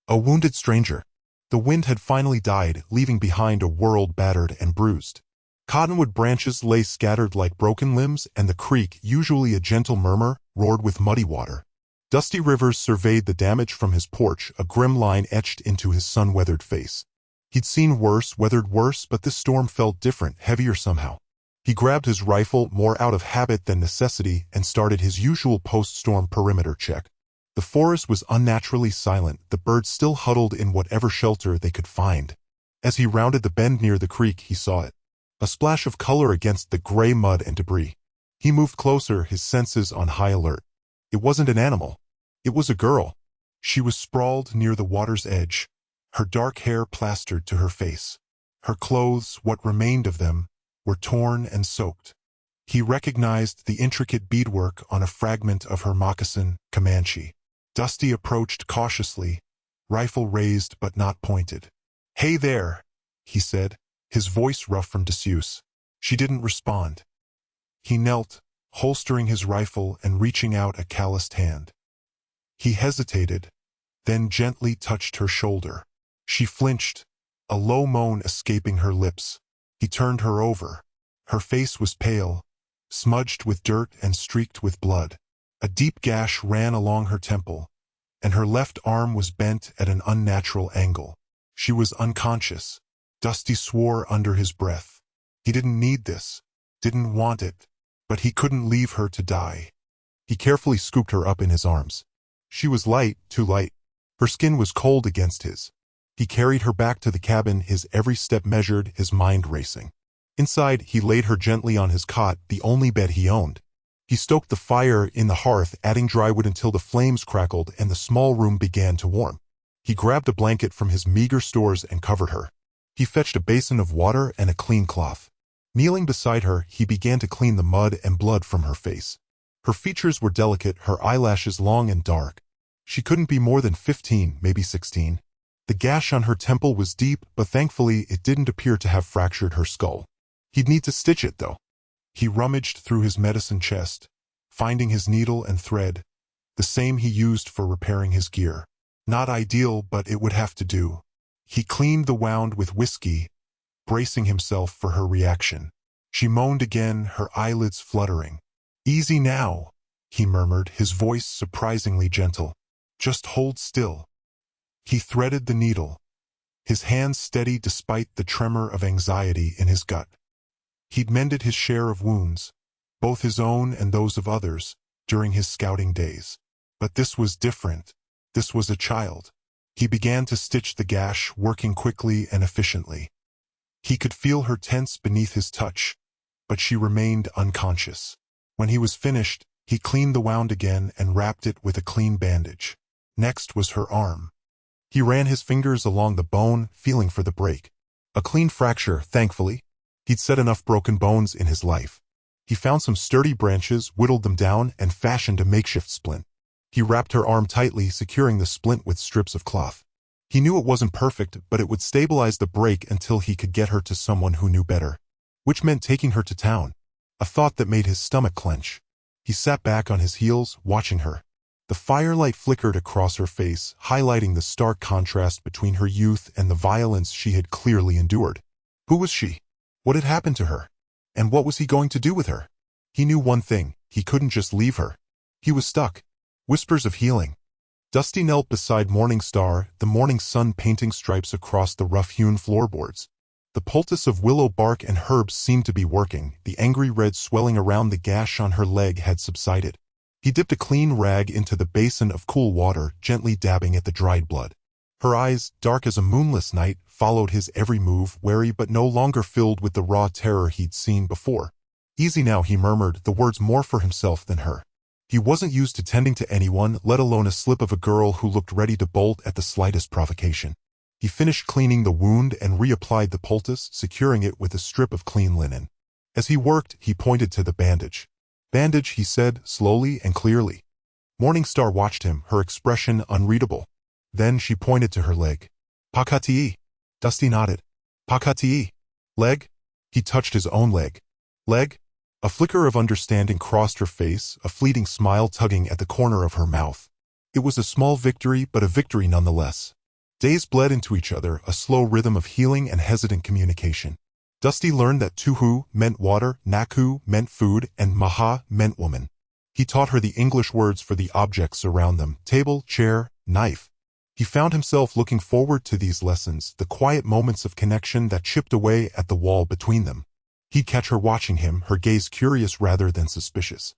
A wounded stranger. The wind had finally died, leaving behind a world battered and bruised. Cottonwood branches lay scattered like broken limbs, and the creek, usually a gentle murmur, roared with muddy water. Dusty Rivers surveyed the damage from his porch, a grim line etched into his sun-weathered face. He'd seen worse, weathered worse, but this storm felt different, heavier somehow. He grabbed his rifle, more out of habit than necessity, and started his usual post-storm perimeter check. The forest was unnaturally silent, the birds still huddled in whatever shelter they could find. As he rounded the bend near the creek, he saw it. A splash of color against the gray mud and debris. He moved closer, his senses on high alert. It wasn't an animal. It was a girl. She was sprawled near the water's edge, her dark hair plastered to her face. Her clothes, what remained of them, were torn and soaked. He recognized the intricate beadwork on a fragment of her moccasin, Comanche. Dusty approached cautiously, rifle raised but not pointed. "Hey there," he said, his voice rough from disuse. She didn't respond. He knelt, holstering his rifle and reaching out a calloused hand. He hesitated, then gently touched her shoulder. She flinched, a low moan escaping her lips. He turned her over. Her face was pale, smudged with dirt and streaked with blood. A deep gash ran along her temple, and her left arm was bent at an unnatural angle. She was unconscious. Dusty swore under his breath. He didn't need this, didn't want it, but he couldn't leave her to die. He carefully scooped her up in his arms. She was light, too light. Her skin was cold against his. He carried her back to the cabin, his every step measured, his mind racing. Inside, he laid her gently on his cot, the only bed he owned. He stoked the fire in the hearth, adding dry wood until the flames crackled and the small room began to warm. He grabbed a blanket from his meager stores and covered her. He fetched a basin of water and a clean cloth. Kneeling beside her, he began to clean the mud and blood from her face. Her features were delicate, her eyelashes long and dark. She couldn't be more than 15, maybe 16. The gash on her temple was deep, but thankfully it didn't appear to have fractured her skull. He'd need to stitch it, though. He rummaged through his medicine chest, finding his needle and thread, the same he used for repairing his gear. Not ideal, but it would have to do. He cleaned the wound with whiskey, bracing himself for her reaction. She moaned again, her eyelids fluttering. "Easy now," he murmured, his voice surprisingly gentle. "Just hold still." He threaded the needle, his hands steady despite the tremor of anxiety in his gut. He'd mended his share of wounds, both his own and those of others, during his scouting days. But this was different. This was a child. He began to stitch the gash, working quickly and efficiently. He could feel her tense beneath his touch, but she remained unconscious. When he was finished, he cleaned the wound again and wrapped it with a clean bandage. Next was her arm. He ran his fingers along the bone, feeling for the break. A clean fracture, thankfully. He'd set enough broken bones in his life. He found some sturdy branches, whittled them down, and fashioned a makeshift splint. He wrapped her arm tightly, securing the splint with strips of cloth. He knew it wasn't perfect, but it would stabilize the break until he could get her to someone who knew better. Which meant taking her to town. A thought that made his stomach clench. He sat back on his heels, watching her. The firelight flickered across her face, highlighting the stark contrast between her youth and the violence she had clearly endured. Who was she? What had happened to her? And what was he going to do with her? He knew one thing, he couldn't just leave her. He was stuck. Whispers of healing. Dusty knelt beside Morningstar, the morning sun painting stripes across the rough-hewn floorboards. The poultice of willow bark and herbs seemed to be working, the angry red swelling around the gash on her leg had subsided. He dipped a clean rag into the basin of cool water, gently dabbing at the dried blood. Her eyes, dark as a moonless night, followed his every move, wary but no longer filled with the raw terror he'd seen before. "Easy now," he murmured, the words more for himself than her. He wasn't used to tending to anyone, let alone a slip of a girl who looked ready to bolt at the slightest provocation. He finished cleaning the wound and reapplied the poultice, securing it with a strip of clean linen. As he worked, he pointed to the bandage. "Bandage," he said, slowly and clearly. Morningstar watched him, her expression unreadable. Then she pointed to her leg. "Pakati." Dusty nodded. "Pakati. Leg?" He touched his own leg. "Leg?" A flicker of understanding crossed her face, a fleeting smile tugging at the corner of her mouth. It was a small victory, but a victory nonetheless. Days bled into each other, a slow rhythm of healing and hesitant communication. Dusty learned that tuhu meant water, naku meant food, and maha meant woman. He taught her the English words for the objects around them: table, chair, knife. He found himself looking forward to these lessons, the quiet moments of connection that chipped away at the wall between them. He'd catch her watching him, her gaze curious rather than suspicious.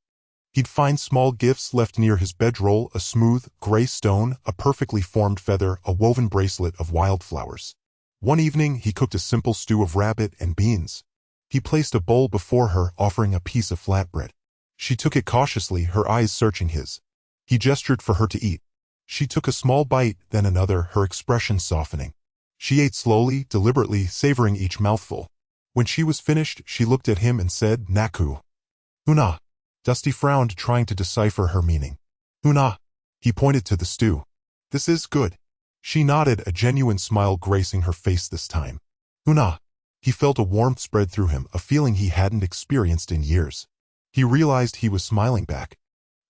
He'd find small gifts left near his bedroll: a smooth, gray stone, a perfectly formed feather, a woven bracelet of wildflowers. One evening, he cooked a simple stew of rabbit and beans. He placed a bowl before her, offering a piece of flatbread. She took it cautiously, her eyes searching his. He gestured for her to eat. She took a small bite, then another, her expression softening. She ate slowly, deliberately, savoring each mouthful. When she was finished, she looked at him and said, "Naku." "Una." Dusty frowned, trying to decipher her meaning. "Una." He pointed to the stew. "This is good." She nodded, a genuine smile gracing her face this time. "Una." He felt a warmth spread through him, a feeling he hadn't experienced in years. He realized he was smiling back.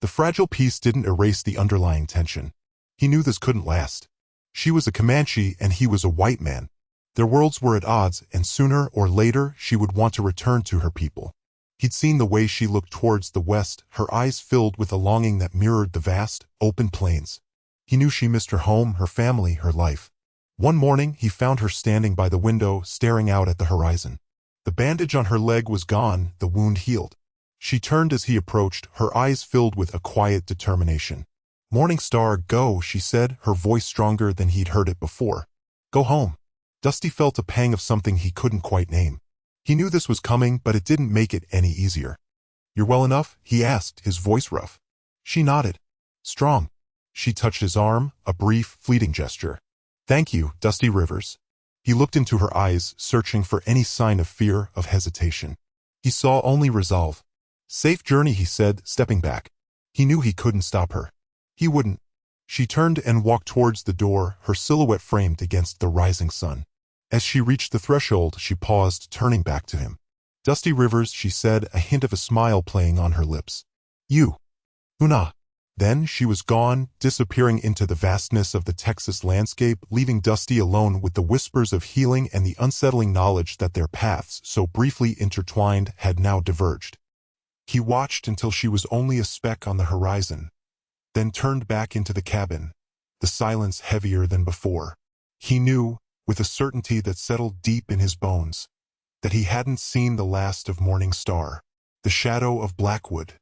The fragile peace didn't erase the underlying tension. He knew this couldn't last. She was a Comanche and he was a white man. Their worlds were at odds, and sooner or later she would want to return to her people. He'd seen the way she looked towards the west, her eyes filled with a longing that mirrored the vast, open plains. He knew she missed her home, her family, her life. One morning, he found her standing by the window, staring out at the horizon. The bandage on her leg was gone, the wound healed. She turned as he approached, her eyes filled with a quiet determination. "Morning Star, go," she said, her voice stronger than he'd heard it before. "Go home." Dusty felt a pang of something he couldn't quite name. He knew this was coming, but it didn't make it any easier. "You're well enough?" he asked, his voice rough. She nodded. "Strong." She touched his arm, a brief, fleeting gesture. "Thank you, Dusty Rivers." He looked into her eyes, searching for any sign of fear, of hesitation. He saw only resolve. "Safe journey," he said, stepping back. He knew he couldn't stop her. He wouldn't. She turned and walked towards the door, her silhouette framed against the rising sun. As she reached the threshold, she paused, turning back to him. "Dusty Rivers," she said, a hint of a smile playing on her lips. "You." "Una." Then she was gone, disappearing into the vastness of the Texas landscape, leaving Dusty alone with the whispers of healing and the unsettling knowledge that their paths, so briefly intertwined, had now diverged. He watched until she was only a speck on the horizon, then turned back into the cabin, the silence heavier than before. He knew, with a certainty that settled deep in his bones, that he hadn't seen the last of Morning Star. The shadow of Blackwood.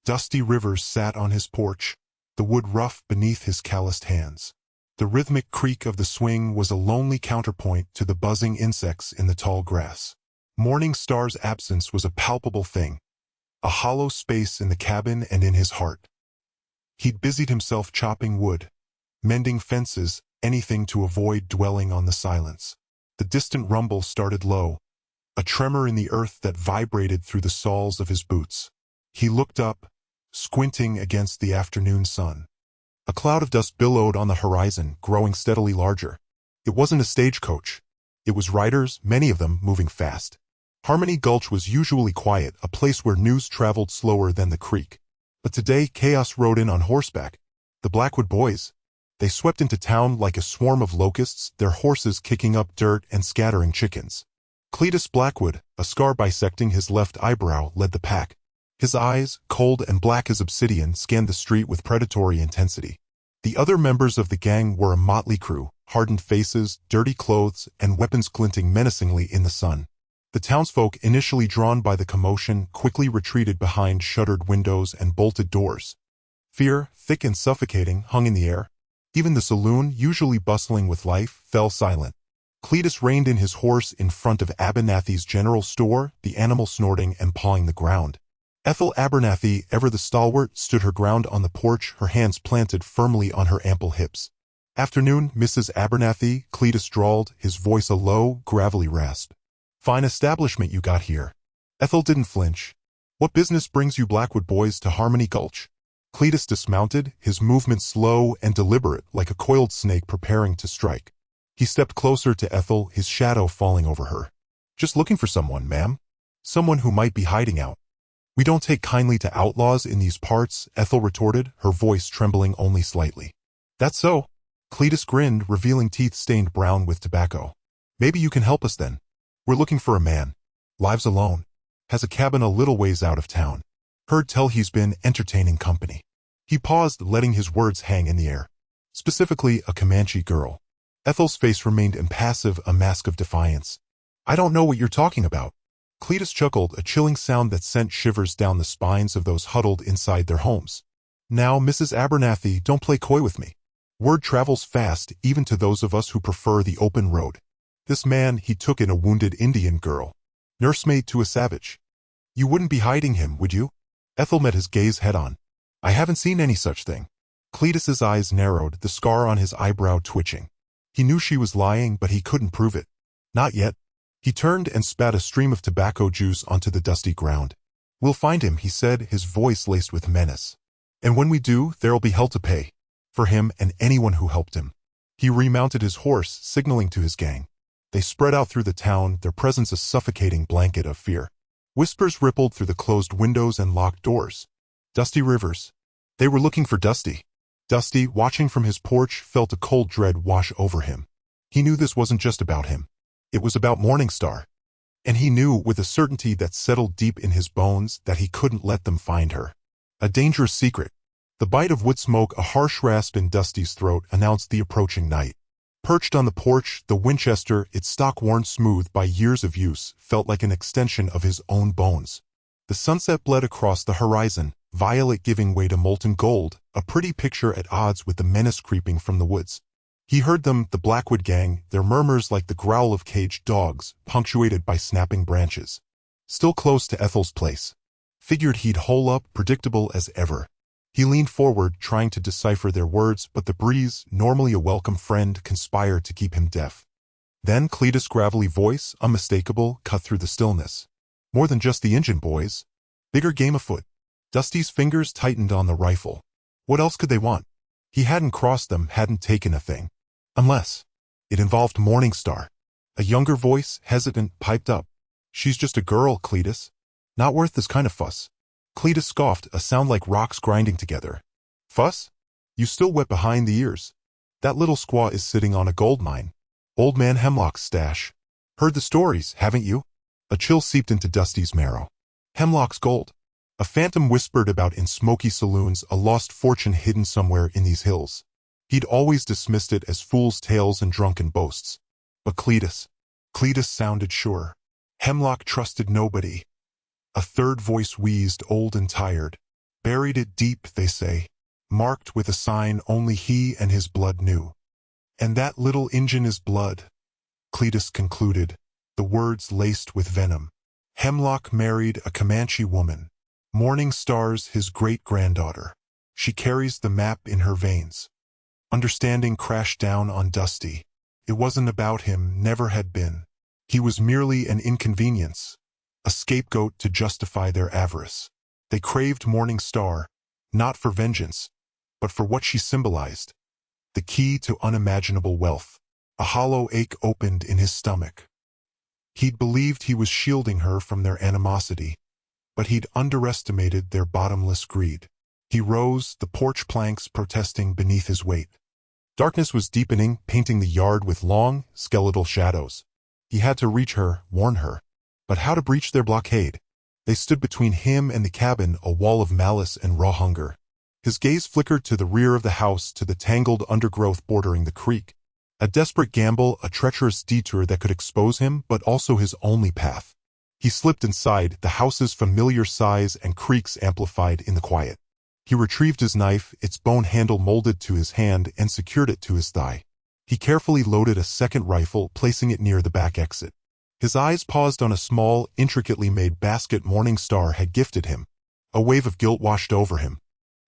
Dusty Rivers sat on his porch, the wood rough beneath his calloused hands. The rhythmic creak of the swing was a lonely counterpoint to the buzzing insects in the tall grass. Morning Star's absence was a palpable thing, a hollow space in the cabin and in his heart. He'd busied himself chopping wood, mending fences, anything to avoid dwelling on the silence. The distant rumble started low, a tremor in the earth that vibrated through the soles of his boots. He looked up, squinting against the afternoon sun. A cloud of dust billowed on the horizon, growing steadily larger. It wasn't a stagecoach. It was riders, many of them moving fast. Harmony Gulch was usually quiet, a place where news traveled slower than the creek. But today, chaos rode in on horseback. The Blackwood boys. They swept into town like a swarm of locusts, their horses kicking up dirt and scattering chickens. Cletus Blackwood, a scar bisecting his left eyebrow, led the pack. His eyes, cold and black as obsidian, scanned the street with predatory intensity. The other members of the gang were a motley crew, hardened faces, dirty clothes, and weapons glinting menacingly in the sun. The townsfolk, initially drawn by the commotion, quickly retreated behind shuttered windows and bolted doors. Fear, thick and suffocating, hung in the air. Even the saloon, usually bustling with life, fell silent. Cletus reined in his horse in front of Abernathy's general store, the animal snorting and pawing the ground. Ethel Abernathy, ever the stalwart, stood her ground on the porch, her hands planted firmly on her ample hips. "Afternoon, Mrs. Abernathy," Cletus drawled, his voice a low, gravelly rasp. "Fine establishment you got here." Ethel didn't flinch. "What business brings you Blackwood boys to Harmony Gulch?" Cletus dismounted, his movement slow and deliberate, like a coiled snake preparing to strike. He stepped closer to Ethel, his shadow falling over her. "Just looking for someone, ma'am. Someone who might be hiding out." "We don't take kindly to outlaws in these parts," Ethel retorted, her voice trembling only slightly. "That's so." Cletus grinned, revealing teeth stained brown with tobacco. Maybe you can help us then. We're looking for a man. Lives alone. Has a cabin a little ways out of town. Heard tell he's been entertaining company. He paused, letting his words hang in the air. Specifically, a Comanche girl. Ethel's face remained impassive, a mask of defiance. I don't know what you're talking about. Cletus chuckled, a chilling sound that sent shivers down the spines of those huddled inside their homes. Now, Mrs. Abernathy, don't play coy with me. Word travels fast, even to those of us who prefer the open road. This man, he took in a wounded Indian girl. Nursemaid to a savage. You wouldn't be hiding him, would you? Ethel met his gaze head-on. I haven't seen any such thing. Cletus's eyes narrowed, the scar on his eyebrow twitching. He knew she was lying, but he couldn't prove it. Not yet. He turned and spat a stream of tobacco juice onto the dusty ground. We'll find him, he said, his voice laced with menace. And when we do, there'll be hell to pay. For him and anyone who helped him. He remounted his horse, signaling to his gang. They spread out through the town, their presence a suffocating blanket of fear. Whispers rippled through the closed windows and locked doors. Dusty Rivers. They were looking for Dusty. Dusty, watching from his porch, felt a cold dread wash over him. He knew this wasn't just about him. It was about Morningstar. And he knew with a certainty that settled deep in his bones that he couldn't let them find her. A dangerous secret. The bite of wood smoke, a harsh rasp in Dusty's throat, announced the approaching night. Perched on the porch, the Winchester, its stock worn smooth by years of use, felt like an extension of his own bones. The sunset bled across the horizon, violet giving way to molten gold, a pretty picture at odds with the menace creeping from the woods. He heard them, the Blackwood gang, their murmurs like the growl of caged dogs, punctuated by snapping branches. Still close to Ethel's place. Figured he'd hole up, predictable as ever. He leaned forward, trying to decipher their words, but the breeze, normally a welcome friend, conspired to keep him deaf. Then Cletus' gravelly voice, unmistakable, cut through the stillness. More than just the engine, boys. Bigger game afoot. Dusty's fingers tightened on the rifle. What else could they want? He hadn't crossed them, hadn't taken a thing. Unless it involved Morningstar. A younger voice, hesitant, piped up. She's just a girl, Cletus. Not worth this kind of fuss. Cletus scoffed, a sound like rocks grinding together. Fuss? You still wet behind the ears. That little squaw is sitting on a gold mine. Old Man Hemlock's stash. Heard the stories, haven't you? A chill seeped into Dusty's marrow. Hemlock's gold. A phantom whispered about in smoky saloons, a lost fortune hidden somewhere in these hills. He'd always dismissed it as fool's tales and drunken boasts. But Cletus sounded sure. Hemlock trusted nobody. A third voice wheezed, old and tired. Buried it deep, they say. Marked with a sign only he and his blood knew. And that little Injun is blood. Cletus concluded, the words laced with venom. Hemlock married a Comanche woman. Morningstar's his great-granddaughter. She carries the map in her veins. Understanding crashed down on Dusty. It wasn't about him, never had been. He was merely an inconvenience. A scapegoat to justify their avarice. They craved Morningstar, not for vengeance, but for what she symbolized. The key to unimaginable wealth. A hollow ache opened in his stomach. He'd believed he was shielding her from their animosity, but he'd underestimated their bottomless greed. He rose, the porch planks protesting beneath his weight. Darkness was deepening, painting the yard with long, skeletal shadows. He had to reach her, warn her. But how to breach their blockade? They stood between him and the cabin, a wall of malice and raw hunger. His gaze flickered to the rear of the house, to the tangled undergrowth bordering the creek. A desperate gamble, a treacherous detour that could expose him, but also his only path. He slipped inside, the house's familiar size and creaks amplified in the quiet. He retrieved his knife, its bone handle molded to his hand, and secured it to his thigh. He carefully loaded a second rifle, placing it near the back exit. His eyes paused on a small, intricately made basket Morningstar had gifted him. A wave of guilt washed over him.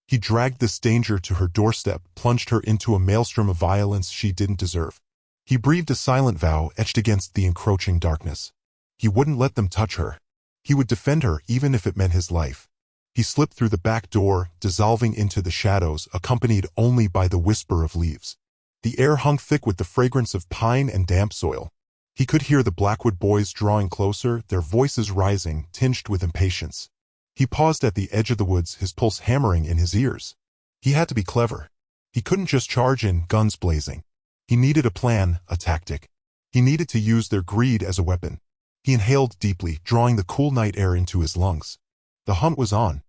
He dragged this danger to her doorstep, plunged her into a maelstrom of violence she didn't deserve. He breathed a silent vow etched against the encroaching darkness. He wouldn't let them touch her. He would defend her even if it meant his life. He slipped through the back door, dissolving into the shadows, accompanied only by the whisper of leaves. The air hung thick with the fragrance of pine and damp soil. He could hear the Blackwood boys drawing closer, their voices rising, tinged with impatience. He paused at the edge of the woods, his pulse hammering in his ears. He had to be clever. He couldn't just charge in, guns blazing. He needed a plan, a tactic. He needed to use their greed as a weapon. He inhaled deeply, drawing the cool night air into his lungs. The hunt was on.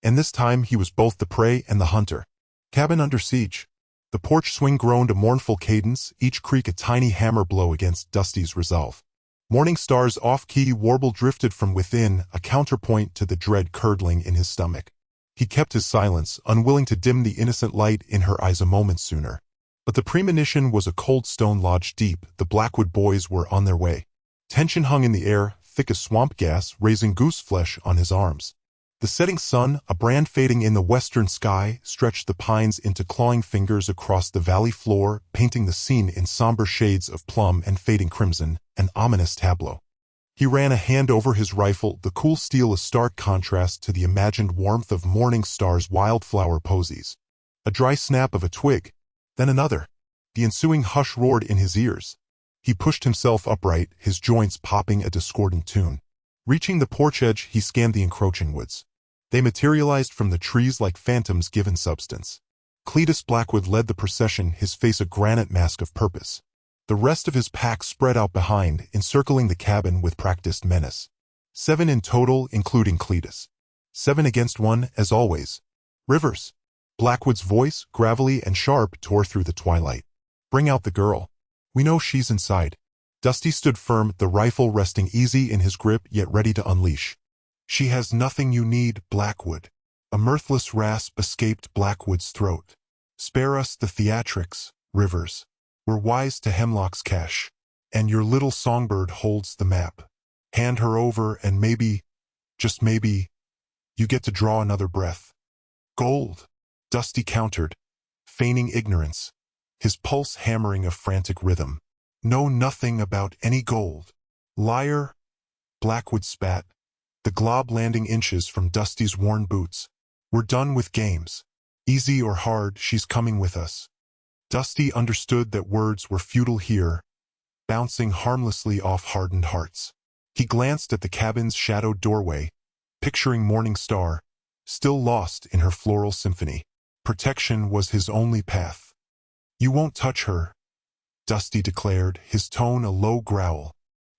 And this time he was both the prey and the hunter. Cabin under siege. The porch swing groaned a mournful cadence, each creak a tiny hammer blow against Dusty's resolve. Morning Star's off-key warble drifted from within, a counterpoint to the dread curdling in his stomach. He kept his silence, unwilling to dim the innocent light in her eyes a moment sooner. But the premonition was a cold stone lodged deep. The Blackwood boys were on their way. Tension hung in the air, thick as swamp gas, raising goose flesh on his arms. The setting sun, a brand fading in the western sky, stretched the pines into clawing fingers across the valley floor, painting the scene in somber shades of plum and fading crimson, an ominous tableau. He ran a hand over his rifle, the cool steel a stark contrast to the imagined warmth of Morning Star's wildflower posies. A dry snap of a twig, then another. The ensuing hush roared in his ears. He pushed himself upright, his joints popping a discordant tune. Reaching the porch edge, he scanned the encroaching woods. They materialized from the trees like phantoms given substance. Cletus Blackwood led the procession, his face a granite mask of purpose. The rest of his pack spread out behind, encircling the cabin with practiced menace. 7 in total, including Cletus. 7 against 1, as always. Rivers. Blackwood's voice, gravelly and sharp, tore through the twilight. Bring out the girl. We know she's inside. Dusty stood firm, the rifle resting easy in his grip, yet ready to unleash. She has nothing you need, Blackwood. A mirthless rasp escaped Blackwood's throat. Spare us the theatrics, Rivers. We're wise to Hemlock's cache. And your little songbird holds the map. Hand her over and maybe, just maybe, you get to draw another breath. Gold, Dusty countered, feigning ignorance, his pulse hammering a frantic rhythm. Know nothing about any gold. Liar, Blackwood spat, the glob landing inches from Dusty's worn boots. We're done with games. Easy or hard, she's coming with us. Dusty understood that words were futile here, bouncing harmlessly off hardened hearts. He glanced at the cabin's shadowed doorway, picturing Morning Star, still lost in her floral symphony. Protection was his only path. You won't touch her, Dusty declared, his tone a low growl.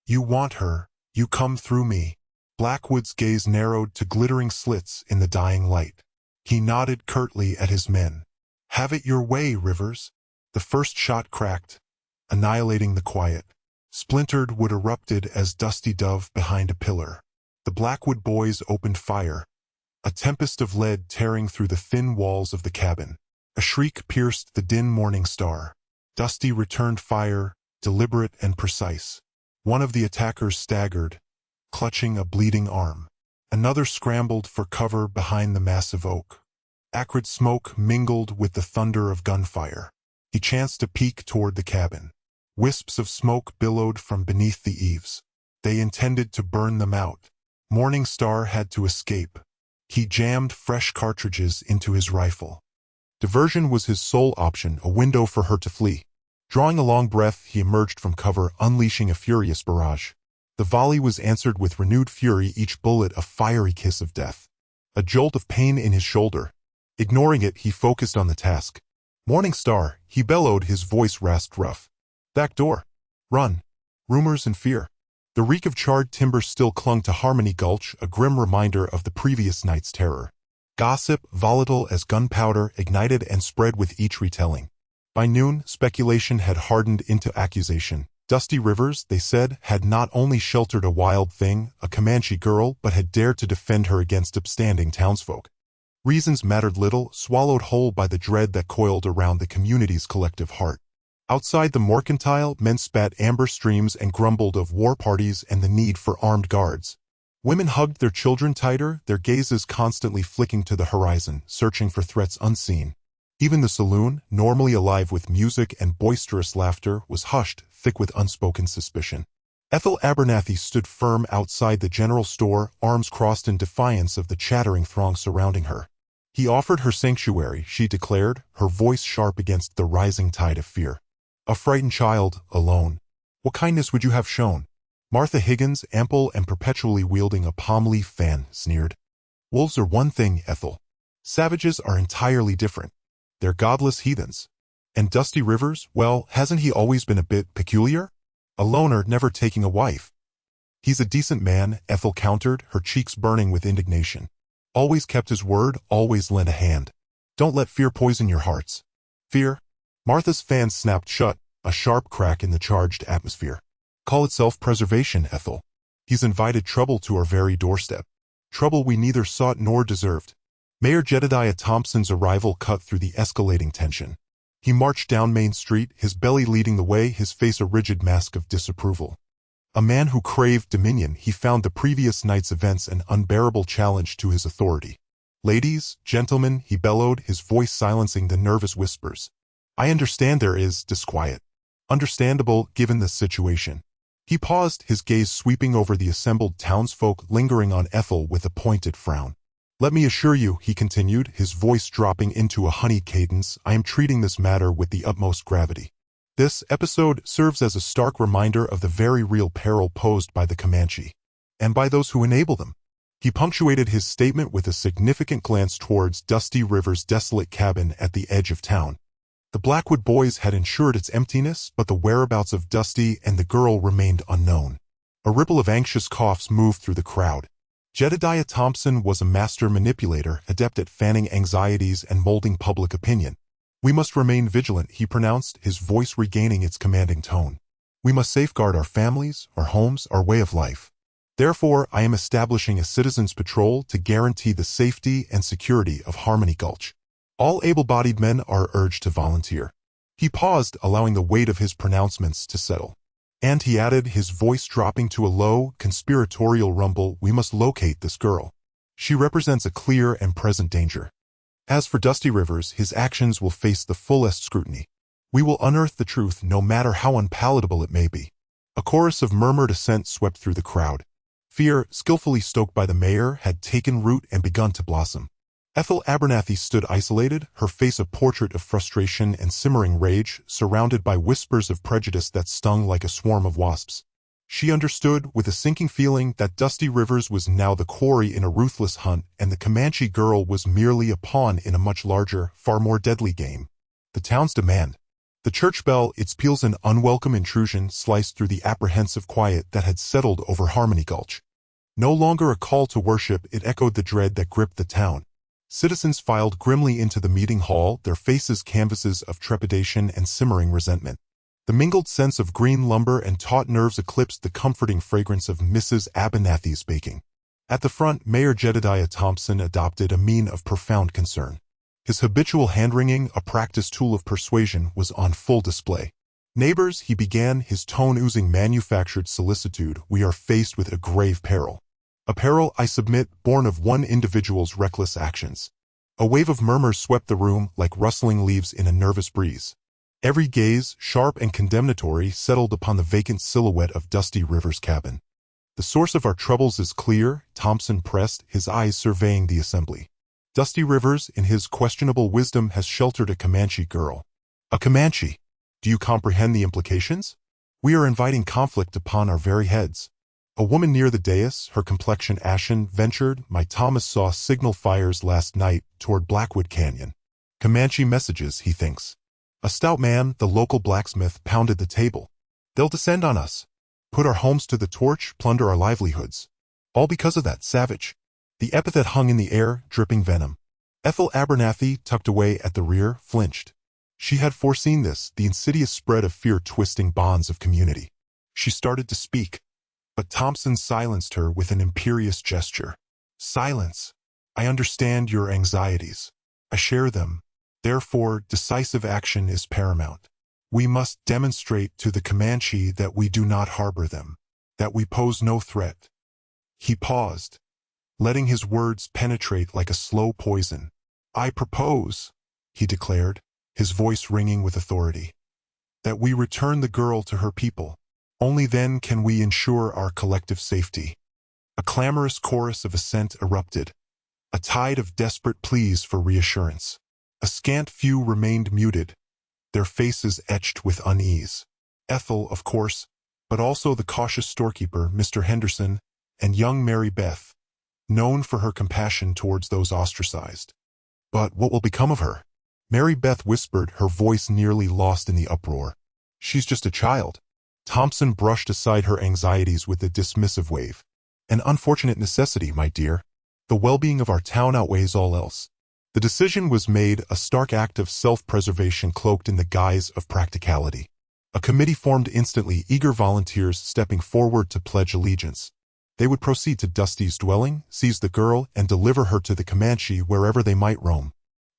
You want her, you come through me. Blackwood's gaze narrowed to glittering slits in the dying light. He nodded curtly at his men. Have it your way, Rivers. The first shot cracked, annihilating the quiet. Splintered wood erupted as Dusty dove behind a pillar. The Blackwood boys opened fire, a tempest of lead tearing through the thin walls of the cabin. A shriek pierced the dim Morning Star. Dusty returned fire, deliberate and precise. One of the attackers staggered, clutching a bleeding arm. Another scrambled for cover behind the massive oak. Acrid smoke mingled with the thunder of gunfire. He chanced to peek toward the cabin. Wisps of smoke billowed from beneath the eaves. They intended to burn them out. Morning Star had to escape. He jammed fresh cartridges into his rifle. Diversion was his sole option, a window for her to flee. Drawing a long breath, he emerged from cover, unleashing a furious barrage. The volley was answered with renewed fury, each bullet a fiery kiss of death. A jolt of pain in his shoulder. Ignoring it, he focused on the task. Morning Star, he bellowed, his voice rasped rough. Back door. Run. Rumors and fear. The reek of charred timber still clung to Harmony Gulch, a grim reminder of the previous night's terror. Gossip, volatile as gunpowder, ignited and spread with each retelling. By noon, speculation had hardened into accusation. Dusty Rivers, they said, had not only sheltered a wild thing, a Comanche girl, but had dared to defend her against upstanding townsfolk. Reasons mattered little, swallowed whole by the dread that coiled around the community's collective heart. Outside the mercantile, men spat amber streams and grumbled of war parties and the need for armed guards. Women hugged their children tighter, their gazes constantly flicking to the horizon, searching for threats unseen. Even the saloon, normally alive with music and boisterous laughter, was hushed, thick with unspoken suspicion. Ethel Abernathy stood firm outside the general store, arms crossed in defiance of the chattering throng surrounding her. He offered her sanctuary, she declared, her voice sharp against the rising tide of fear. A frightened child, alone. What kindness would you have shown? Martha Higgins, ample and perpetually wielding a palm leaf fan, sneered. Wolves are one thing, Ethel. Savages are entirely different. They're godless heathens. And Dusty Rivers, well, hasn't he always been a bit peculiar? A loner, never taking a wife. He's a decent man, Ethel countered, her cheeks burning with indignation. Always kept his word, always lent a hand. Don't let fear poison your hearts. Fear? Martha's fan snapped shut, a sharp crack in the charged atmosphere. Call it self-preservation, Ethel. He's invited trouble to our very doorstep. Trouble we neither sought nor deserved. Mayor Jedediah Thompson's arrival cut through the escalating tension. He marched down Main Street, his belly leading the way, his face a rigid mask of disapproval. A man who craved dominion, he found the previous night's events an unbearable challenge to his authority. Ladies, gentlemen, he bellowed, his voice silencing the nervous whispers. I understand there is disquiet. Understandable, given the situation. He paused, his gaze sweeping over the assembled townsfolk, lingering on Ethel with a pointed frown. Let me assure you, he continued, his voice dropping into a honeyed cadence, I am treating this matter with the utmost gravity. This episode serves as a stark reminder of the very real peril posed by the Comanche, and by those who enable them. He punctuated his statement with a significant glance towards Dusty River's desolate cabin at the edge of town. The Blackwood boys had ensured its emptiness, but the whereabouts of Dusty and the girl remained unknown. A ripple of anxious coughs moved through the crowd. Jedediah Thompson was a master manipulator, adept at fanning anxieties and molding public opinion. We must remain vigilant, he pronounced, his voice regaining its commanding tone. We must safeguard our families, our homes, our way of life. Therefore, I am establishing a citizens' patrol to guarantee the safety and security of Harmony Gulch. All able-bodied men are urged to volunteer. He paused, allowing the weight of his pronouncements to settle. And he added, his voice dropping to a low, conspiratorial rumble, we must locate this girl. She represents a clear and present danger. As for Dusty Rivers, his actions will face the fullest scrutiny. We will unearth the truth, no matter how unpalatable it may be. A chorus of murmured assent swept through the crowd. Fear, skillfully stoked by the mayor, had taken root and begun to blossom. Ethel Abernathy stood isolated, her face a portrait of frustration and simmering rage, surrounded by whispers of prejudice that stung like a swarm of wasps. She understood, with a sinking feeling, that Dusty Rivers was now the quarry in a ruthless hunt, and the Comanche girl was merely a pawn in a much larger, far more deadly game. The town's demand. The church bell, its peals an unwelcome intrusion, sliced through the apprehensive quiet that had settled over Harmony Gulch. No longer a call to worship, it echoed the dread that gripped the town. Citizens filed grimly into the meeting hall, their faces canvases of trepidation and simmering resentment. The mingled sense of green lumber and taut nerves eclipsed the comforting fragrance of Mrs. Abernathy's baking. At the front, Mayor Jedediah Thompson adopted a mien of profound concern. His habitual hand-wringing, a practiced tool of persuasion, was on full display. Neighbors, he began, his tone oozing manufactured solicitude, we are faced with a grave peril. A peril, I submit, born of one individual's reckless actions. A wave of murmurs swept the room like rustling leaves in a nervous breeze. Every gaze, sharp and condemnatory, settled upon the vacant silhouette of Dusty Rivers' cabin. The source of our troubles is clear, Thompson pressed, his eyes surveying the assembly. Dusty Rivers, in his questionable wisdom, has sheltered a Comanche girl. A Comanche? Do you comprehend the implications? We are inviting conflict upon our very heads. A woman near the dais, her complexion ashen, ventured, my Thomas saw signal fires last night toward Blackwood Canyon. Comanche messages, he thinks. A stout man, the local blacksmith, pounded the table. They'll descend on us. Put our homes to the torch, plunder our livelihoods. All because of that savage. The epithet hung in the air, dripping venom. Ethel Abernathy, tucked away at the rear, flinched. She had foreseen this, the insidious spread of fear twisting bonds of community. She started to speak. But Thompson silenced her with an imperious gesture. Silence. I understand your anxieties. I share them. Therefore, decisive action is paramount. We must demonstrate to the Comanche that we do not harbor them, that we pose no threat. He paused, letting his words penetrate like a slow poison. I propose, he declared, his voice ringing with authority, that we return the girl to her people. Only then can we ensure our collective safety. A clamorous chorus of assent erupted, a tide of desperate pleas for reassurance. A scant few remained muted, their faces etched with unease. Ethel, of course, but also the cautious storekeeper, Mr. Henderson, and young Mary Beth, known for her compassion towards those ostracized. But what will become of her? Mary Beth whispered, her voice nearly lost in the uproar. She's just a child. Thompson brushed aside her anxieties with a dismissive wave. An unfortunate necessity, my dear. The well-being of our town outweighs all else. The decision was made, a stark act of self-preservation cloaked in the guise of practicality. A committee formed instantly, eager volunteers stepping forward to pledge allegiance. They would proceed to Dusty's dwelling, seize the girl, and deliver her to the Comanche wherever they might roam.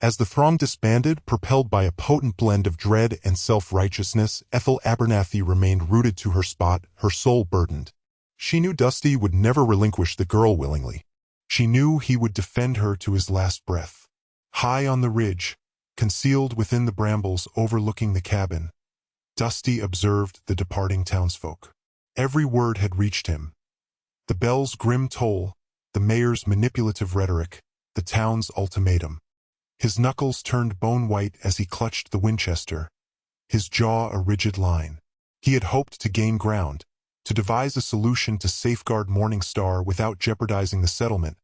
As the throng disbanded, propelled by a potent blend of dread and self-righteousness, Ethel Abernathy remained rooted to her spot, her soul burdened. She knew Dusty would never relinquish the girl willingly. She knew he would defend her to his last breath. High on the ridge, concealed within the brambles overlooking the cabin, Dusty observed the departing townsfolk. Every word had reached him. The bell's grim toll, the mayor's manipulative rhetoric, the town's ultimatum. His knuckles turned bone-white as he clutched the Winchester, his jaw a rigid line. He had hoped to gain ground, to devise a solution to safeguard Morningstar without jeopardizing the settlement.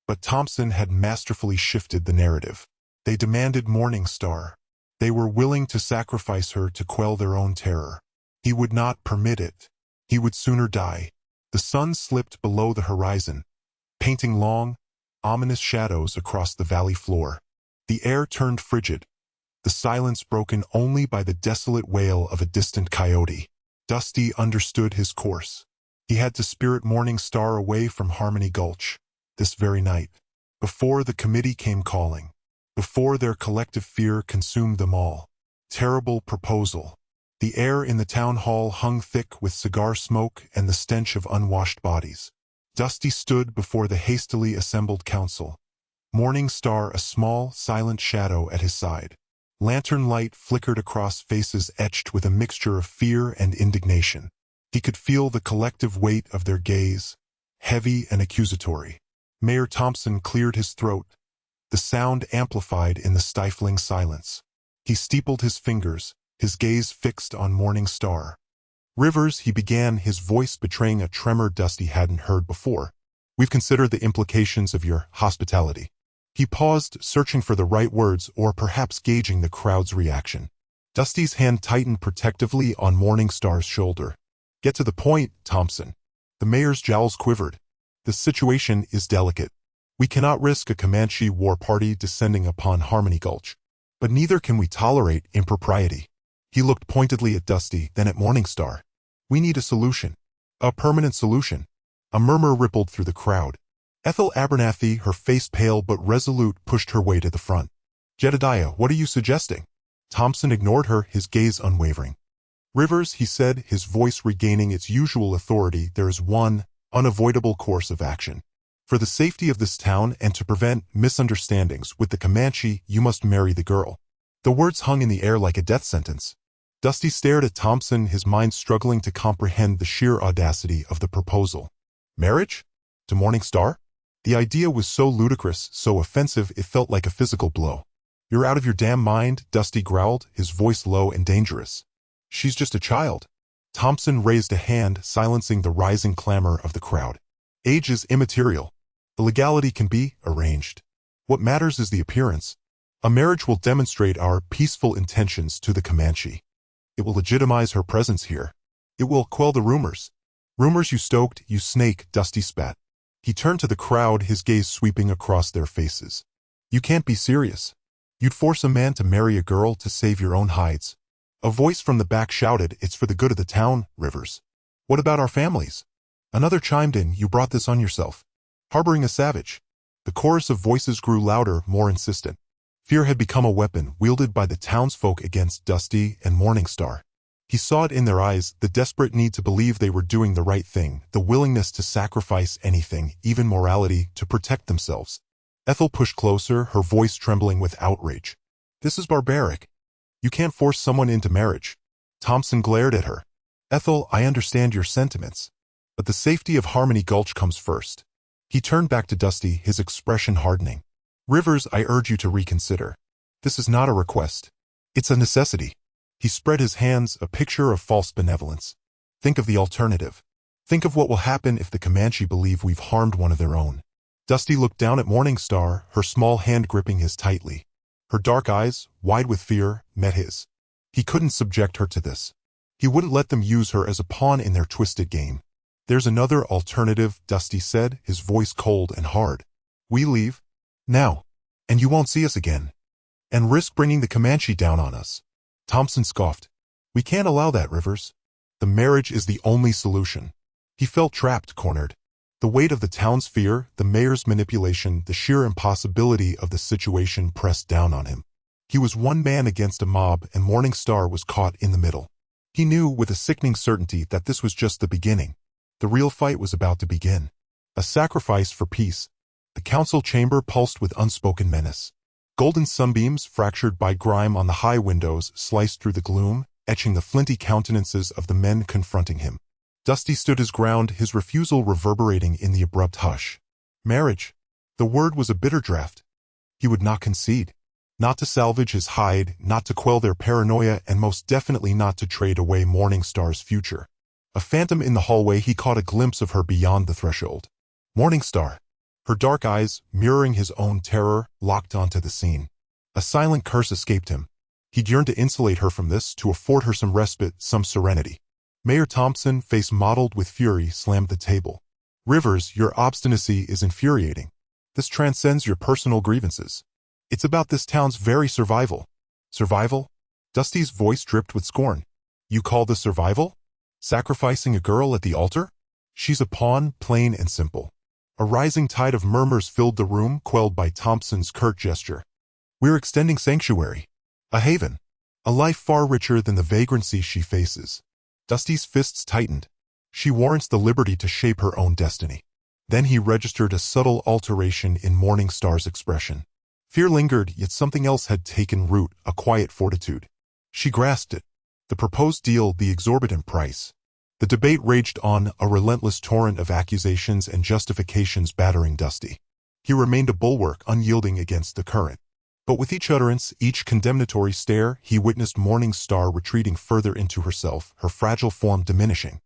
But Thompson had masterfully shifted the narrative. They demanded Morningstar. They were willing to sacrifice her to quell their own terror. He would not permit it. He would sooner die. The sun slipped below the horizon, painting long, ominous shadows across the valley floor. The air turned frigid, the silence broken only by the desolate wail of a distant coyote. Dusty understood his course. He had to spirit Morningstar away from Harmony Gulch, this very night, before the committee came calling, before their collective fear consumed them all. Terrible proposal. The air in the town hall hung thick with cigar smoke and the stench of unwashed bodies. Dusty stood before the hastily assembled council, Morningstar a small, silent shadow at his side. Lantern light flickered across faces etched with a mixture of fear and indignation. He could feel the collective weight of their gaze, heavy and accusatory. Mayor Thompson cleared his throat, the sound amplified in the stifling silence. He steepled his fingers, his gaze fixed on Morningstar. Rivers, he began, his voice betraying a tremor Dusty hadn't heard before. We've considered the implications of your hospitality. He paused, searching for the right words or perhaps gauging the crowd's reaction. Dusty's hand tightened protectively on Morningstar's shoulder. Get to the point, Thompson. The mayor's jowls quivered. The situation is delicate. We cannot risk a Comanche war party descending upon Harmony Gulch. But neither can we tolerate impropriety. He looked pointedly at Dusty, then at Morningstar. We need a solution. A permanent solution. A murmur rippled through the crowd. Ethel Abernathy, her face pale but resolute, pushed her way to the front. Jedediah, what are you suggesting? Thompson ignored her, his gaze unwavering. Rivers, he said, his voice regaining its usual authority, there is one unavoidable course of action. For the safety of this town and to prevent misunderstandings with the Comanche, you must marry the girl. The words hung in the air like a death sentence. Dusty stared at Thompson, his mind struggling to comprehend the sheer audacity of the proposal. Marriage? To Morningstar? The idea was so ludicrous, so offensive, it felt like a physical blow. You're out of your damn mind, Dusty growled, his voice low and dangerous. She's just a child. Thompson raised a hand, silencing the rising clamor of the crowd. Age is immaterial. The legality can be arranged. What matters is the appearance. A marriage will demonstrate our peaceful intentions to the Comanche. It will legitimize her presence here. It will quell the rumors. Rumors you stoked, you snake, Dusty spat. He turned to the crowd, his gaze sweeping across their faces. You can't be serious. You'd force a man to marry a girl to save your own hides. A voice from the back shouted, it's for the good of the town, Rivers. What about our families? Another chimed in, you brought this on yourself. Harboring a savage. The chorus of voices grew louder, more insistent. Fear had become a weapon wielded by the townsfolk against Dusty and Morningstar. He saw it in their eyes, the desperate need to believe they were doing the right thing, the willingness to sacrifice anything, even morality, to protect themselves. Ethel pushed closer, her voice trembling with outrage. This is barbaric. You can't force someone into marriage. Thompson glared at her. Ethel, I understand your sentiments, but the safety of Harmony Gulch comes first. He turned back to Dusty, his expression hardening. Rivers, I urge you to reconsider. This is not a request. It's a necessity. He spread his hands, a picture of false benevolence. Think of the alternative. Think of what will happen if the Comanche believe we've harmed one of their own. Dusty looked down at Morningstar, her small hand gripping his tightly. Her dark eyes, wide with fear, met his. He couldn't subject her to this. He wouldn't let them use her as a pawn in their twisted game. There's another alternative, Dusty said, his voice cold and hard. We leave? Now. And you won't see us again. And risk bringing the Comanche down on us. Thompson scoffed. We can't allow that, Rivers. The marriage is the only solution. He felt trapped, cornered. The weight of the town's fear, the mayor's manipulation, the sheer impossibility of the situation pressed down on him. He was one man against a mob, and Morning Star was caught in the middle. He knew with a sickening certainty that this was just the beginning. The real fight was about to begin. A sacrifice for peace. The council chamber pulsed with unspoken menace. Golden sunbeams, fractured by grime on the high windows, sliced through the gloom, etching the flinty countenances of the men confronting him. Dusty stood his ground, his refusal reverberating in the abrupt hush. Marriage. The word was a bitter draught. He would not concede. Not to salvage his hide, not to quell their paranoia, and most definitely not to trade away Morning Star's future. A phantom in the hallway, he caught a glimpse of her beyond the threshold. Morning Star. Her dark eyes, mirroring his own terror, locked onto the scene. A silent curse escaped him. He yearned to insulate her from this, to afford her some respite, some serenity. Mayor Thompson, face mottled with fury, slammed the table. Rivers, your obstinacy is infuriating. This transcends your personal grievances. It's about this town's very survival. Survival? Dusty's voice dripped with scorn. You call this survival? Sacrificing a girl at the altar? She's a pawn, plain and simple. A rising tide of murmurs filled the room, quelled by Thompson's curt gesture. We're extending sanctuary. A haven. A life far richer than the vagrancy she faces. Dusty's fists tightened. She warrants the liberty to shape her own destiny. Then he registered a subtle alteration in Morning Star's expression. Fear lingered, yet something else had taken root, a quiet fortitude. She grasped it. The proposed deal, the exorbitant price. The debate raged on, a relentless torrent of accusations and justifications battering Dusty. He remained a bulwark, unyielding against the current. But with each utterance, each condemnatory stare, he witnessed Morning Star retreating further into herself, her fragile form diminishing.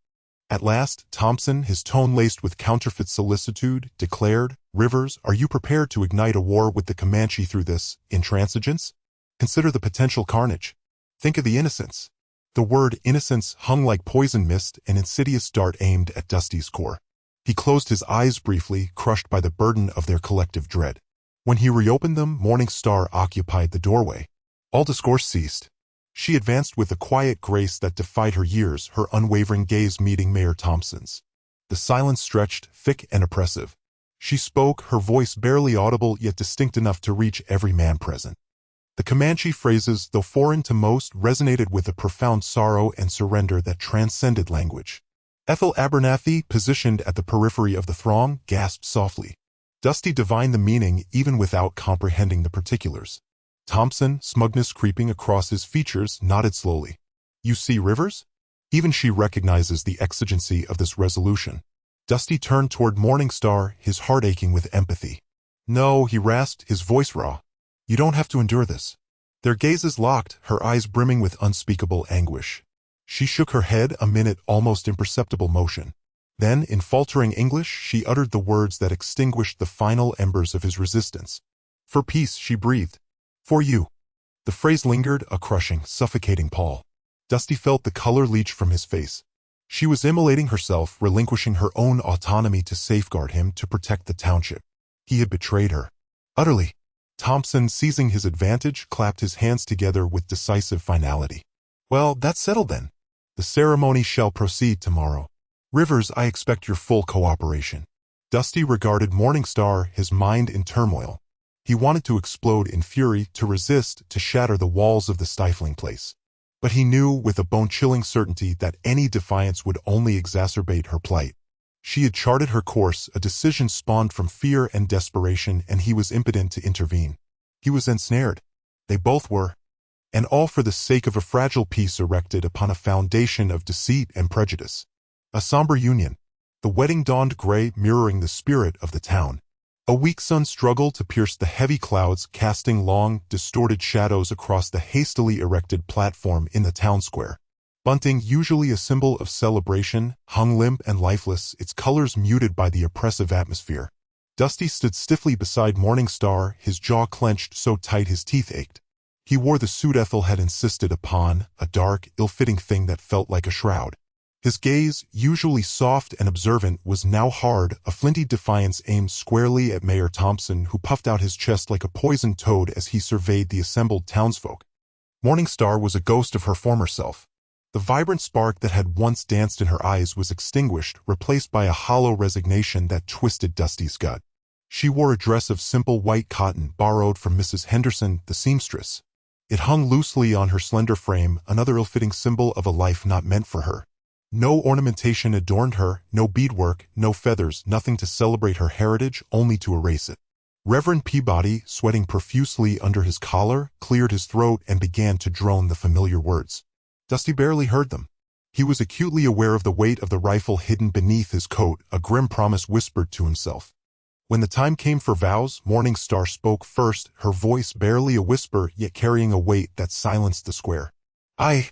At last, Thompson, his tone laced with counterfeit solicitude, declared, Rivers, are you prepared to ignite a war with the Comanche through this intransigence? Consider the potential carnage. Think of the innocents. The word innocence hung like poison mist, an insidious dart aimed at Dusty's core. He closed his eyes briefly, crushed by the burden of their collective dread. When he reopened them, Morning Star occupied the doorway. All discourse ceased. She advanced with a quiet grace that defied her years, her unwavering gaze meeting Mayor Thompson's. The silence stretched, thick and oppressive. She spoke, her voice barely audible yet distinct enough to reach every man present. The Comanche phrases, though foreign to most, resonated with a profound sorrow and surrender that transcended language. Ethel Abernathy, positioned at the periphery of the throng, gasped softly. Dusty divined the meaning even without comprehending the particulars. Thompson, smugness creeping across his features, nodded slowly. You see, Rivers? Even she recognizes the exigency of this resolution. Dusty turned toward Morning Star, his heart aching with empathy. No, he rasped, his voice raw. You don't have to endure this. Their gazes locked, her eyes brimming with unspeakable anguish. She shook her head, a minute almost imperceptible motion. Then, in faltering English, she uttered the words that extinguished the final embers of his resistance. For peace, she breathed. For you. The phrase lingered, a crushing, suffocating pall. Dusty felt the color leach from his face. She was immolating herself, relinquishing her own autonomy to safeguard him, to protect the township. He had betrayed her. Utterly. Thompson, seizing his advantage, clapped his hands together with decisive finality. Well, that's settled then. The ceremony shall proceed tomorrow. Rivers, I expect your full cooperation. Dusty regarded Morning Star, his mind in turmoil. He wanted to explode in fury, to resist, to shatter the walls of the stifling place. But he knew with a bone-chilling certainty that any defiance would only exacerbate her plight. She had charted her course, a decision spawned from fear and desperation, and he was impotent to intervene. He was ensnared. They both were. And all for the sake of a fragile peace erected upon a foundation of deceit and prejudice. A somber union. The wedding dawned gray, mirroring the spirit of the town. A weak sun struggled to pierce the heavy clouds, casting long, distorted shadows across the hastily erected platform in the town square. Bunting, usually a symbol of celebration, hung limp and lifeless, its colors muted by the oppressive atmosphere. Dusty stood stiffly beside Morningstar, his jaw clenched so tight his teeth ached. He wore the suit Ethel had insisted upon, a dark, ill-fitting thing that felt like a shroud. His gaze, usually soft and observant, was now hard, a flinty defiance aimed squarely at Mayor Thompson, who puffed out his chest like a poisoned toad as he surveyed the assembled townsfolk. Morningstar was a ghost of her former self. The vibrant spark that had once danced in her eyes was extinguished, replaced by a hollow resignation that twisted Dusty's gut. She wore a dress of simple white cotton borrowed from Mrs. Henderson, the seamstress. It hung loosely on her slender frame, another ill-fitting symbol of a life not meant for her. No ornamentation adorned her, no beadwork, no feathers, nothing to celebrate her heritage, only to erase it. Reverend Peabody, sweating profusely under his collar, cleared his throat and began to drone the familiar words. Dusty barely heard them. He was acutely aware of the weight of the rifle hidden beneath his coat, a grim promise whispered to himself. When the time came for vows, Morningstar spoke first, her voice barely a whisper, yet carrying a weight that silenced the square. I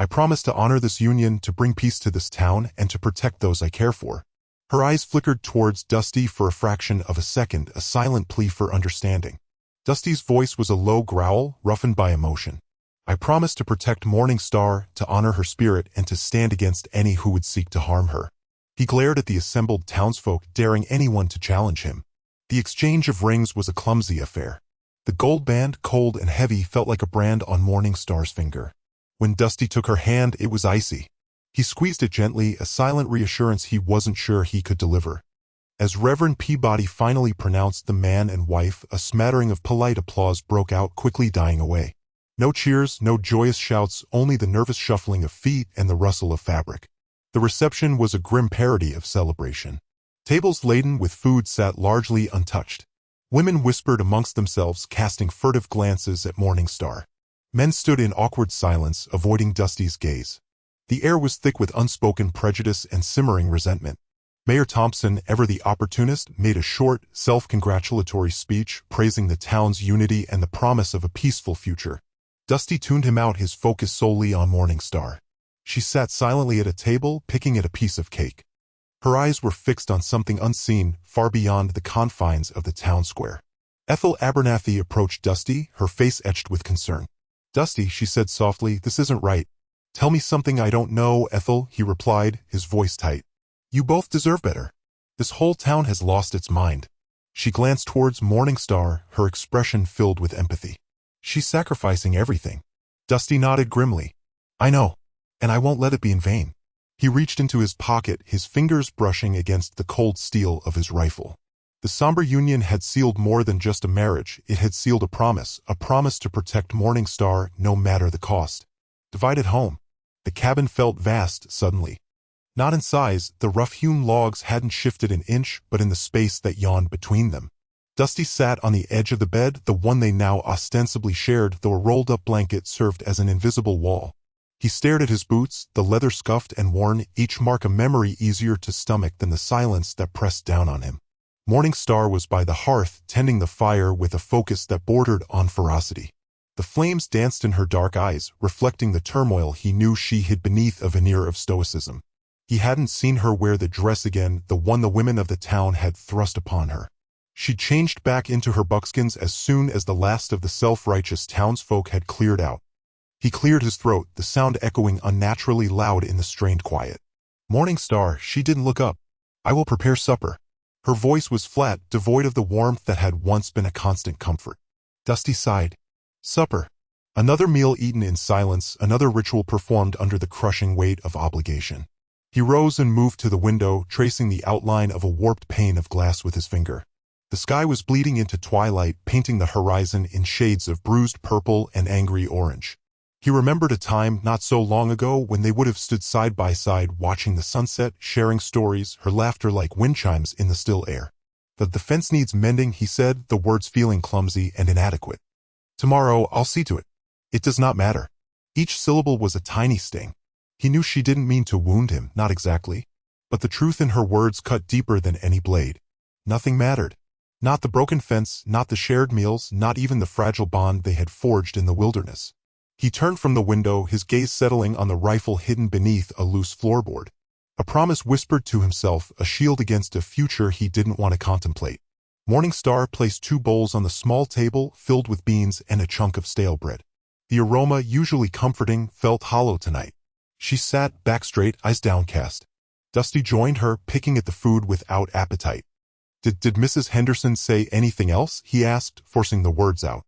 promise to honor this union, to bring peace to this town, and to protect those I care for. Her eyes flickered towards Dusty for a fraction of a second, a silent plea for understanding. Dusty's voice was a low growl, roughened by emotion. I promise to protect Morningstar, to honor her spirit, and to stand against any who would seek to harm her. He glared at the assembled townsfolk, daring anyone to challenge him. The exchange of rings was a clumsy affair. The gold band, cold and heavy, felt like a brand on Morningstar's finger. When Dusty took her hand, it was icy. He squeezed it gently, a silent reassurance he wasn't sure he could deliver. As Reverend Peabody finally pronounced the man and wife, a smattering of polite applause broke out, quickly dying away. No cheers, no joyous shouts, only the nervous shuffling of feet and the rustle of fabric. The reception was a grim parody of celebration. Tables laden with food sat largely untouched. Women whispered amongst themselves, casting furtive glances at Morningstar. Men stood in awkward silence, avoiding Dusty's gaze. The air was thick with unspoken prejudice and simmering resentment. Mayor Thompson, ever the opportunist, made a short, self-congratulatory speech, praising the town's unity and the promise of a peaceful future. Dusty tuned him out, his focus solely on Morningstar. She sat silently at a table, picking at a piece of cake. Her eyes were fixed on something unseen, far beyond the confines of the town square. Ethel Abernathy approached Dusty, her face etched with concern. Dusty, she said softly, this isn't right. Tell me something I don't know, Ethel, he replied, his voice tight. You both deserve better. This whole town has lost its mind. She glanced towards Morningstar, her expression filled with empathy. She's sacrificing everything. Dusty nodded grimly. I know. And I won't let it be in vain. He reached into his pocket, his fingers brushing against the cold steel of his rifle. The somber union had sealed more than just a marriage, it had sealed a promise to protect Morningstar no matter the cost. Divided home. The cabin felt vast suddenly. Not in size, the rough-hewn logs hadn't shifted an inch, but in the space that yawned between them. Dusty sat on the edge of the bed, the one they now ostensibly shared, though a rolled-up blanket served as an invisible wall. He stared at his boots, the leather scuffed and worn, each mark a memory easier to stomach than the silence that pressed down on him. Morningstar was by the hearth, tending the fire with a focus that bordered on ferocity. The flames danced in her dark eyes, reflecting the turmoil he knew she hid beneath a veneer of stoicism. He hadn't seen her wear the dress again, the one the women of the town had thrust upon her. She'd changed back into her buckskins as soon as the last of the self-righteous townsfolk had cleared out. He cleared his throat, the sound echoing unnaturally loud in the strained quiet. Morningstar, she didn't look up. I will prepare supper. Her voice was flat, devoid of the warmth that had once been a constant comfort. Dusty sighed. Supper. Another meal eaten in silence, another ritual performed under the crushing weight of obligation. He rose and moved to the window, tracing the outline of a warped pane of glass with his finger. The sky was bleeding into twilight, painting the horizon in shades of bruised purple and angry orange. He remembered a time not so long ago when they would have stood side by side watching the sunset, sharing stories, her laughter like wind chimes in the still air. The fence needs mending, he said, the words feeling clumsy and inadequate. Tomorrow, I'll see to it. It does not matter. Each syllable was a tiny sting. He knew she didn't mean to wound him, not exactly. But the truth in her words cut deeper than any blade. Nothing mattered. Not the broken fence, not the shared meals, not even the fragile bond they had forged in the wilderness. He turned from the window, his gaze settling on the rifle hidden beneath a loose floorboard. A promise whispered to himself, a shield against a future he didn't want to contemplate. Morningstar placed 2 bowls on the small table filled with beans and a chunk of stale bread. The aroma, usually comforting, felt hollow tonight. She sat back straight, eyes downcast. Dusty joined her, picking at the food without appetite. Did Mrs. Henderson say anything else?" he asked, forcing the words out.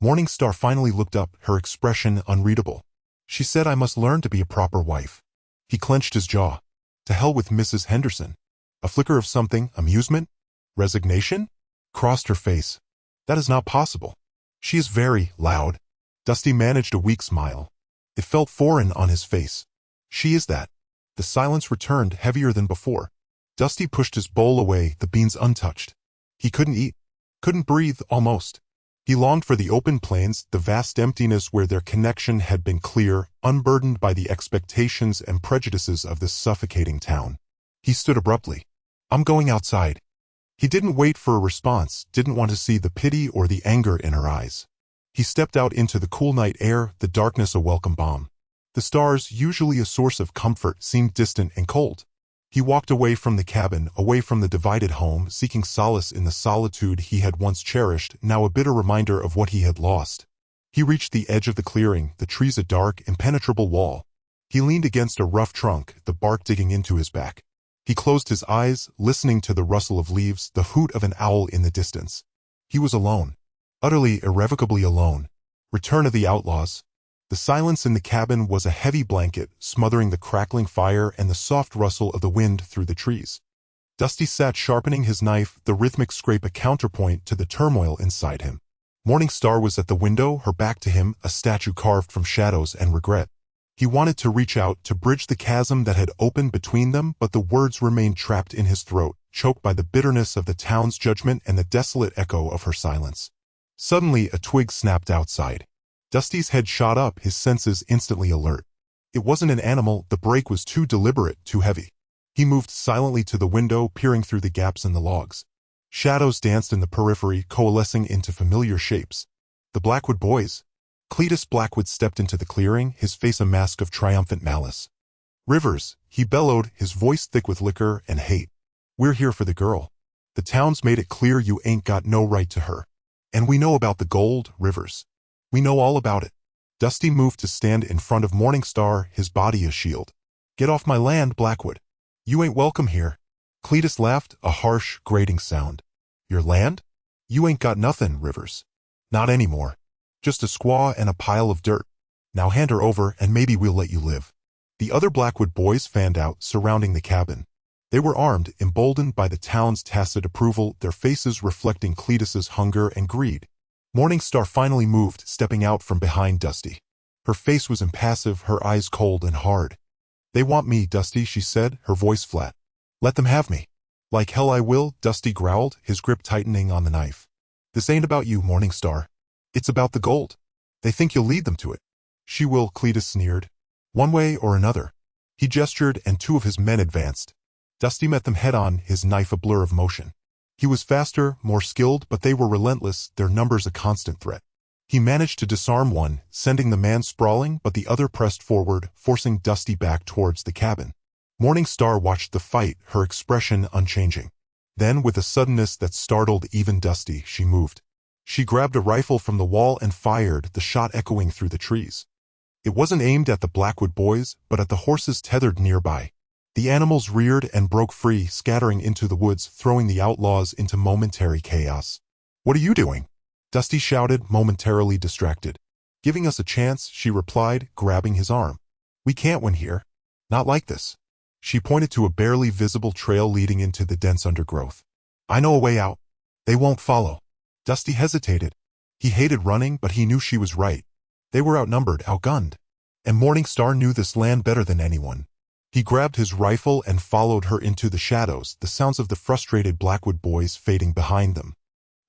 Morningstar finally looked up, her expression unreadable. "She said I must learn to be a proper wife." He clenched his jaw. To hell with Mrs. Henderson. A flicker of something, amusement? Resignation? Crossed her face. That is not possible. She is very loud. Dusty managed a weak smile. It felt foreign on his face. She is that. The silence returned, heavier than before. Dusty pushed his bowl away, the beans untouched. He couldn't eat. Couldn't breathe, almost. He longed for the open plains, the vast emptiness where their connection had been clear, unburdened by the expectations and prejudices of this suffocating town. He stood abruptly. "I'm going outside." He didn't wait for a response, didn't want to see the pity or the anger in her eyes. He stepped out into the cool night air, the darkness a welcome balm. The stars, usually a source of comfort, seemed distant and cold. He walked away from the cabin, away from the divided home, seeking solace in the solitude he had once cherished, now a bitter reminder of what he had lost. He reached the edge of the clearing, the trees a dark, impenetrable wall. He leaned against a rough trunk, the bark digging into his back. He closed his eyes, listening to the rustle of leaves, the hoot of an owl in the distance. He was alone. Utterly, irrevocably alone. Return of the outlaws. The silence in the cabin was a heavy blanket, smothering the crackling fire and the soft rustle of the wind through the trees. Dusty sat sharpening his knife, the rhythmic scrape a counterpoint to the turmoil inside him. Morningstar was at the window, her back to him, a statue carved from shadows and regret. He wanted to reach out, to bridge the chasm that had opened between them, but the words remained trapped in his throat, choked by the bitterness of the town's judgment and the desolate echo of her silence. Suddenly, a twig snapped outside. Dusty's head shot up, his senses instantly alert. It wasn't an animal, the break was too deliberate, too heavy. He moved silently to the window, peering through the gaps in the logs. Shadows danced in the periphery, coalescing into familiar shapes. The Blackwood boys. Cletus Blackwood stepped into the clearing, his face a mask of triumphant malice. "Rivers," he bellowed, his voice thick with liquor and hate. "We're here for the girl. The town's made it clear you ain't got no right to her. And we know about the gold, Rivers. We know all about it." Dusty moved to stand in front of Morningstar, his body a shield. "Get off my land, Blackwood. You ain't welcome here." Cletus laughed, a harsh, grating sound. "Your land? You ain't got nothin', Rivers. Not anymore. Just a squaw and a pile of dirt. Now hand her over and maybe we'll let you live." The other Blackwood boys fanned out, surrounding the cabin. They were armed, emboldened by the town's tacit approval, their faces reflecting Cletus's hunger and greed. Morningstar finally moved, stepping out from behind Dusty. Her face was impassive, her eyes cold and hard. "They want me, Dusty," she said, her voice flat. "Let them have me." "Like hell I will," Dusty growled, his grip tightening on the knife. "This ain't about you, Morningstar. It's about the gold. They think you'll lead them to it." "She will," Cletus sneered. "One way or another." He gestured and 2 of his men advanced. Dusty met them head-on, his knife a blur of motion. He was faster, more skilled, but they were relentless, their numbers a constant threat. He managed to disarm one, sending the man sprawling, but the other pressed forward, forcing Dusty back towards the cabin. Morningstar watched the fight, her expression unchanging. Then, with a suddenness that startled even Dusty, she moved. She grabbed a rifle from the wall and fired, the shot echoing through the trees. It wasn't aimed at the Blackwood boys, but at the horses tethered nearby. The animals reared and broke free, scattering into the woods, throwing the outlaws into momentary chaos. "What are you doing?" Dusty shouted, momentarily distracted. "Giving us a chance," she replied, grabbing his arm. "We can't win here. Not like this." She pointed to a barely visible trail leading into the dense undergrowth. "I know a way out. They won't follow." Dusty hesitated. He hated running, but he knew she was right. They were outnumbered, outgunned. And Morningstar knew this land better than anyone. He grabbed his rifle and followed her into the shadows, the sounds of the frustrated Blackwood boys fading behind them.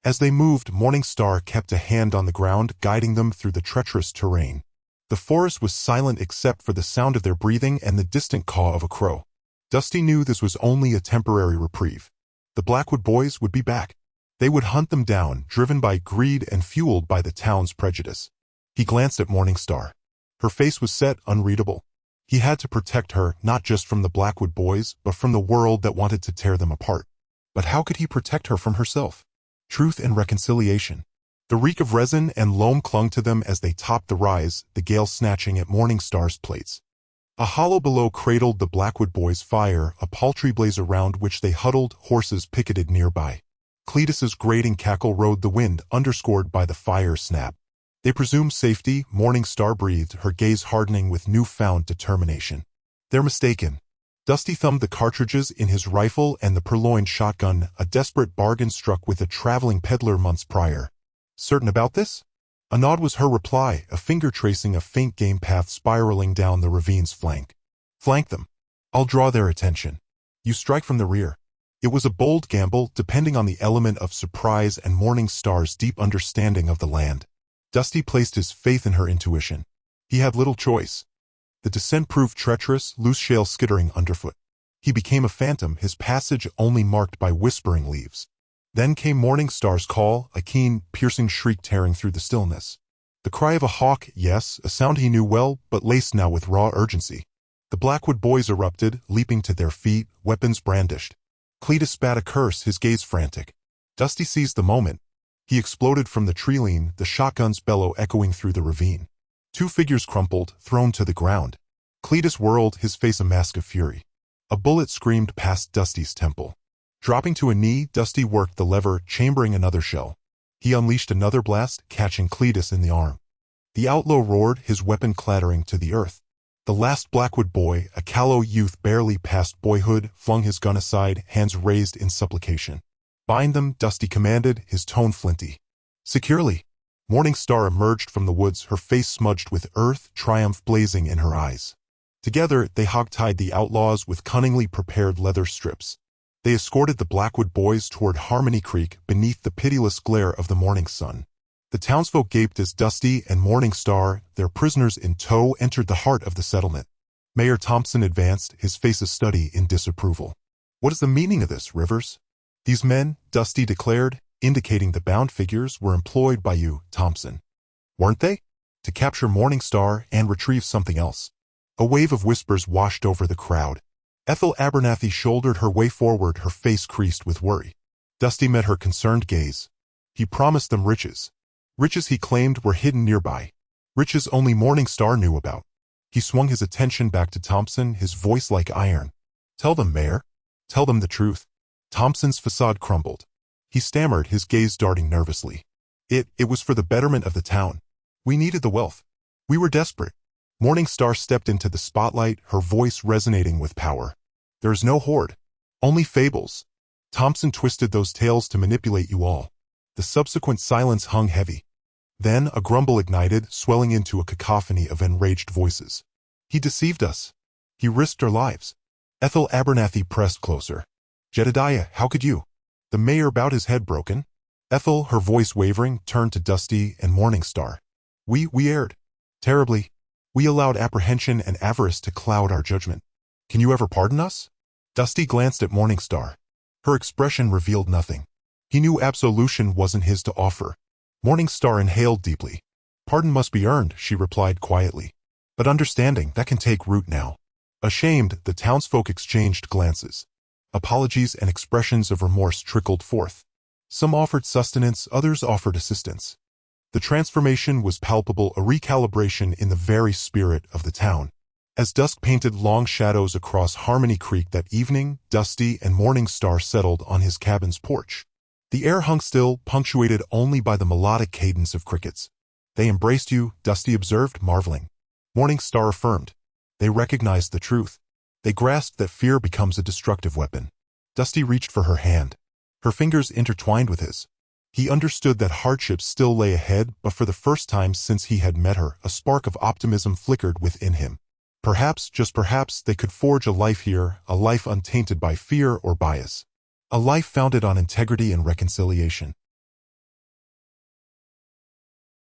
As they moved, Morningstar kept a hand on the ground, guiding them through the treacherous terrain. The forest was silent except for the sound of their breathing and the distant caw of a crow. Dusty knew this was only a temporary reprieve. The Blackwood boys would be back. They would hunt them down, driven by greed and fueled by the town's prejudice. He glanced at Morningstar. Her face was set, unreadable. He had to protect her, not just from the Blackwood boys, but from the world that wanted to tear them apart. But how could he protect her from herself? truth and reconciliation. The reek of resin and loam clung to them as they topped the rise, the gale snatching at Morningstar's plates. A hollow below cradled the Blackwood boys' fire, a paltry blaze around which they huddled, horses picketed nearby. Cletus's grating cackle rode the wind, underscored by the fire's snap. They presumed safety, Morningstar breathed, her gaze hardening with newfound determination. They're mistaken. Dusty thumbed the cartridges in his rifle and the purloined shotgun, a desperate bargain struck with a traveling peddler months prior. Certain about this? A nod was her reply, a finger tracing a faint game path spiraling down the ravine's flank. Flank them. I'll draw their attention. You strike from the rear. It was a bold gamble, depending on the element of surprise and Morningstar's deep understanding of the land. Dusty placed his faith in her intuition. He had little choice. The descent proved treacherous, loose shale skittering underfoot. He became a phantom, his passage only marked by whispering leaves. Then came Morningstar's call, a keen, piercing shriek tearing through the stillness. The cry of a hawk, yes, a sound he knew well, but laced now with raw urgency. The Blackwood boys erupted, leaping to their feet, weapons brandished. Cletus spat a curse, his gaze frantic. Dusty seized the moment. He exploded from the treeline, the shotgun's bellow echoing through the ravine. Two figures crumpled, thrown to the ground. Cletus whirled, his face a mask of fury. A bullet screamed past Dusty's temple. Dropping to a knee, Dusty worked the lever, chambering another shell. He unleashed another blast, catching Cletus in the arm. The outlaw roared, his weapon clattering to the earth. The last Blackwood boy, a callow youth barely past boyhood, flung his gun aside, hands raised in supplication. Bind them, Dusty commanded, his tone flinty. Securely. Morningstar emerged from the woods, her face smudged with earth, triumph blazing in her eyes. Together, they hogtied the outlaws with cunningly prepared leather strips. They escorted the Blackwood boys toward Harmony Creek beneath the pitiless glare of the morning sun. The townsfolk gaped as Dusty and Morningstar, their prisoners in tow, entered the heart of the settlement. Mayor Thompson advanced, his face a study in disapproval. What is the meaning of this, Rivers? These men, Dusty declared, indicating the bound figures, were employed by you, Thompson. Weren't they? To capture Morningstar and retrieve something else. A wave of whispers washed over the crowd. Ethel Abernathy shouldered her way forward, her face creased with worry. Dusty met her concerned gaze. He promised them riches. Riches he claimed were hidden nearby. Riches only Morningstar knew about. He swung his attention back to Thompson, his voice like iron. Tell them, Mayor. Tell them the truth. Thompson's facade crumbled. He stammered, his gaze darting nervously. It was for the betterment of the town. We needed the wealth. We were desperate. Morningstar stepped into the spotlight, her voice resonating with power. There is no hoard. Only fables. Thompson twisted those tales to manipulate you all. The subsequent silence hung heavy. Then a grumble ignited, swelling into a cacophony of enraged voices. He deceived us. He risked our lives. Ethel Abernathy pressed closer. Jedediah, how could you? The mayor bowed, his head broken. Ethel, her voice wavering, turned to Dusty and Morningstar. We erred. Terribly. We allowed apprehension and avarice to cloud our judgment. Can you ever pardon us? Dusty glanced at Morningstar. Her expression revealed nothing. He knew absolution wasn't his to offer. Morningstar inhaled deeply. Pardon must be earned, she replied quietly. But understanding, that can take root now. Ashamed, the townsfolk exchanged glances. Apologies and expressions of remorse trickled forth. Some offered sustenance, others offered assistance. The transformation was palpable, a recalibration in the very spirit of the town. As dusk painted long shadows across Harmony Creek that evening, Dusty and Morningstar settled on his cabin's porch. The air hung still, punctuated only by the melodic cadence of crickets. They embraced you, Dusty observed, marveling. Morningstar affirmed. They recognized the truth. They grasped that fear becomes a destructive weapon. Dusty reached for her hand. Her fingers intertwined with his. He understood that hardships still lay ahead, but for the first time since he had met her, a spark of optimism flickered within him. Perhaps, just perhaps, they could forge a life here, a life untainted by fear or bias. A life founded on integrity and reconciliation.